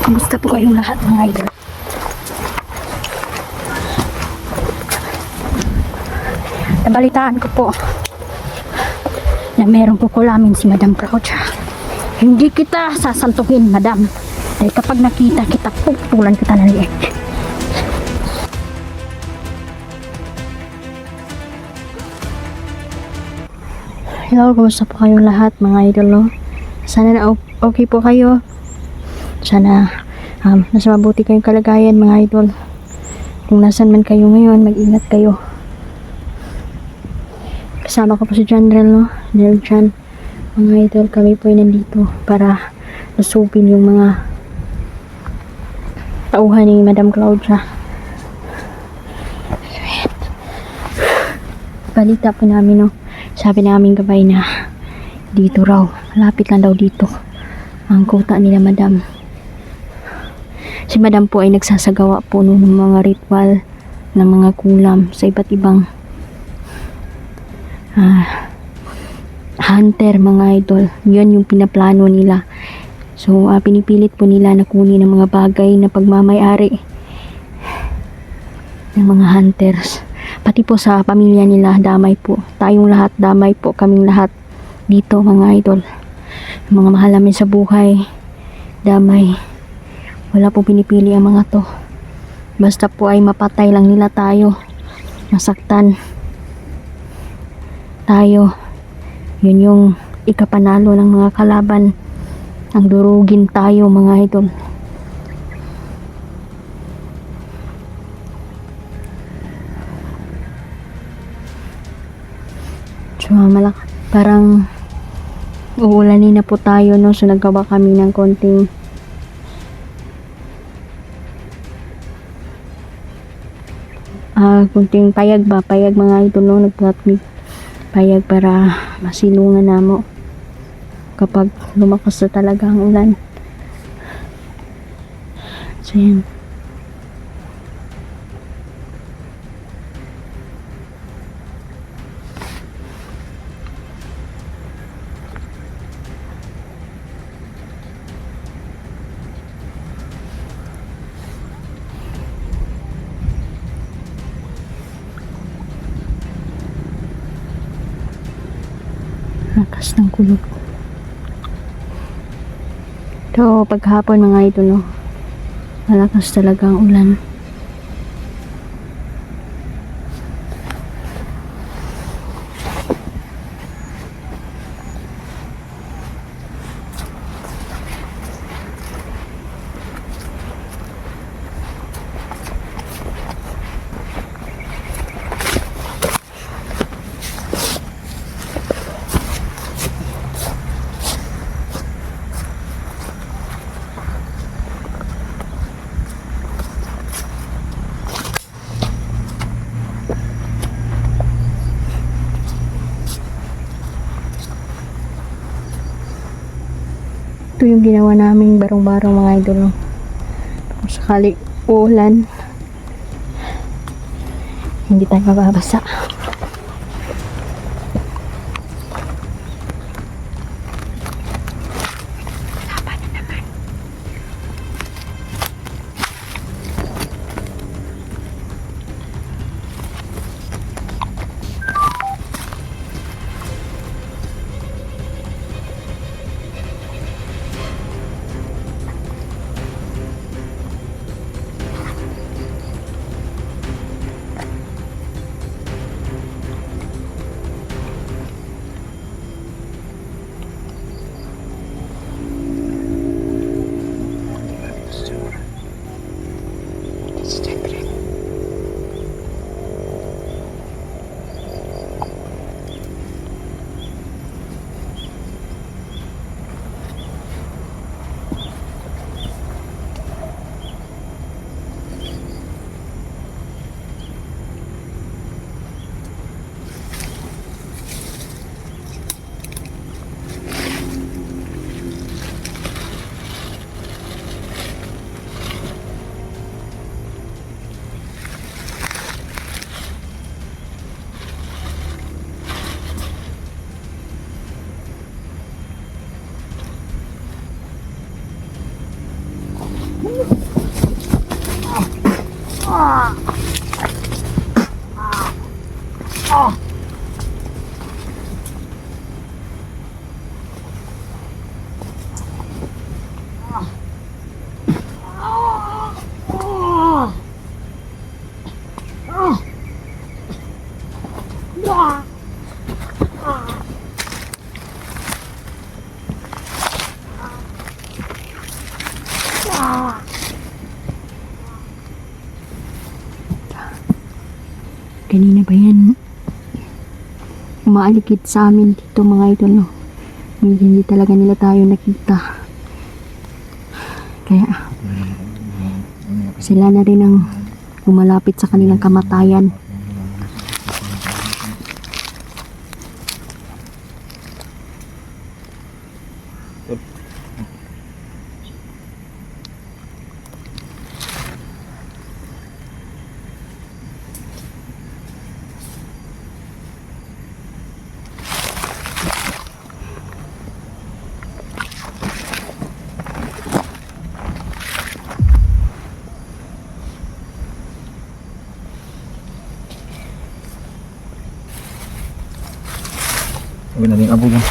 Kumusta po kayong lahat mga idol? Nabalitaan ko po na merong kukulamin si Madam Claudia. Hindi kita sasantuhin, Madam. Dahil kapag nakita kita, pupulan kita ng liit. Hello, kumusta po kayong lahat mga idol, no? Sana na okay po kayo. Sana nasa mabuti kayong kalagayan mga idol. Kung nasan man kayo ngayon, mag-ingat kayo. Kasama ko po si General, no? General Chan. Mga idol, kami po ay nandito para lusupin yung mga tauhan ni Madam Claudia. Balita po namin, no? Sabi namin gabay na dito raw, malapit lang daw dito ang kuta nila Madam. Si Madam po ay nagsasagawa po ng mga ritual ng mga kulam sa iba't ibang hunter mga idol. Yun yung pinaplano nila. So pinipilit po nila na kunin ng mga bagay na pagmamay-ari ng mga hunters. Pati po sa pamilya nila, damay po. Tayong lahat, damay po kaming lahat dito mga idol. Mga mahal namin sa buhay, damay. Wala po pinipili ang mga to. Basta po ay mapatay lang nila tayo. Masaktan tayo. Yun yung ikapanalo ng mga kalaban. Ang durugin tayo mga idol. So parang uulanin na po tayo, no? So naggawa kami ng konting payag mga idol, no? Nagbuhat mi payag para masilungan namo kapag lumakas na talaga ang ulan. So yan. Lakas ng kulog. So, paghapon mga idol, no? Malakas talaga ang ulan. Ito yung ginawa naming barong-barong mga idol, no? Kung sakali uulan, hindi tayo mababasa. Kanina ba yan? Umaalikid sa amin dito mga idol, no? Hindi talaga nila tayo nakita. Kaya sila na rin ang lumalapit sa kanilang kamatayan. Uy, naling abo yan.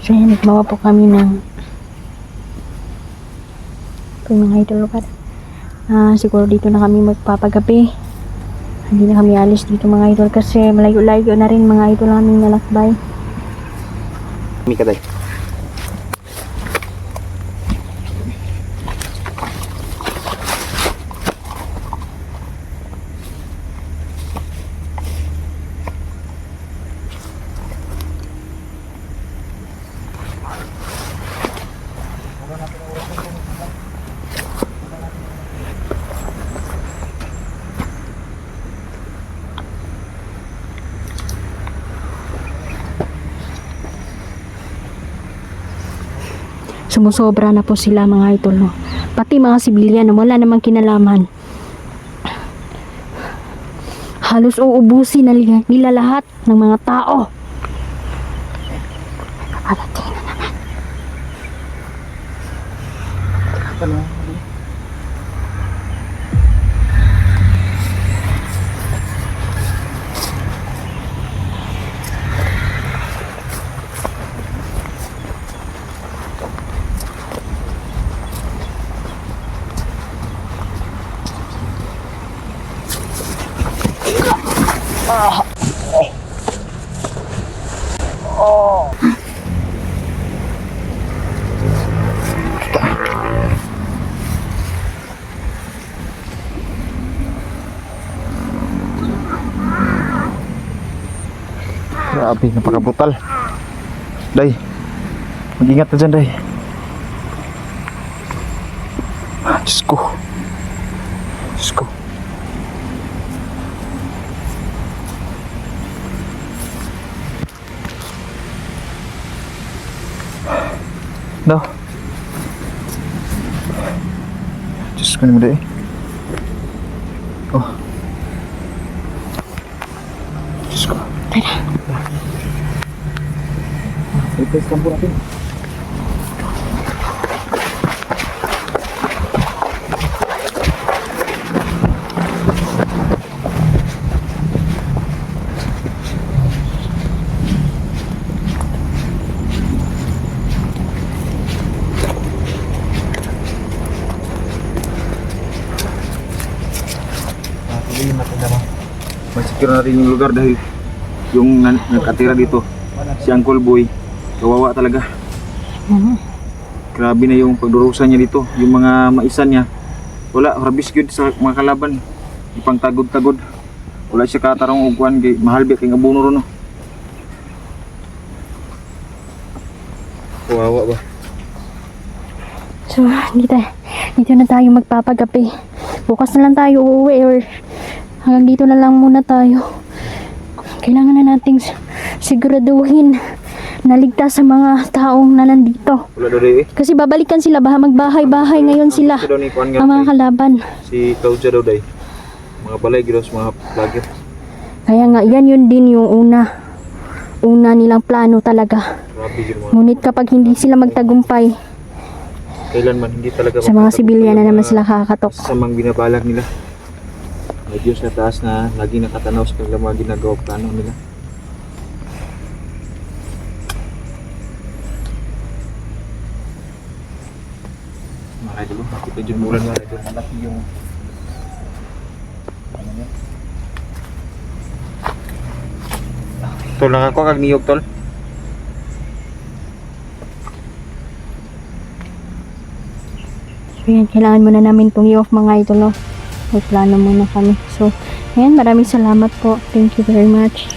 So yan, nagmawa po kami ng ito yung mga idol lugar. Siguro dito na kami magpapagabi. Hindi na kami alis dito mga idol kasi malayo-layo na rin mga idol naming nalakbay. Kami kaday. Sumusobra na po sila mga idol, no? Pati mga sibilyan na wala namang kinalaman. Halos uubusin na nila lahat ng mga tao. Kakalating na naman. Grabe, napakabutal. Day, mag-ingat na dyan, Day. Diyos ko. Diyos ko. No. Diyos ko naman, Day. Oh. Diyos ko. Tara. I-test lang po natin. Piliin natin naman. Masecure natin yung lugar dahil yung nakatira dito, si Uncle Boy, kawawa talaga. Grabe na yung pagdurusa niya dito. Yung mga maisan niya, wala, rabis yun sa mga kalaban. Ipang tagod-tagod. Wala siya katarong ugwan kay mahal ba kay abono ron no. Kawawa ba? So, dito na tayo magpapagapi. Bukas na lang tayo uuwi or hanggang dito na lang muna tayo. Kailangan na nating siguraduhin na ligtas sa mga taong na nandito. Wala daw day eh. Kasi babalikan sila, magbahay-bahay ngayon sila. Ito daw ni kuan Ang mga nga. kalaban. Si Claudia daw day. Mga balay giros mga vlogger. Kaya nga, yan yun din yung una nilang plano talaga. Grabe yun mga. Ngunit kapag hindi sila magtagumpay, Kailanman hindi talaga sa mga sibilyan na naman sila kakatok. sa mga binabalak nila. May Diyos na taas na lagi nakatanaw sa kanilang mga ginagawa plano nila. Mga idol, makita dyan mulan mga idol. Malaki yung ano niya. Tol, nakakuha kag niyog tol. So yan, kailangan muna namin itong i-off mga idol, no? May plano muna kami. So, ayan, maraming salamat po. Thank you very much.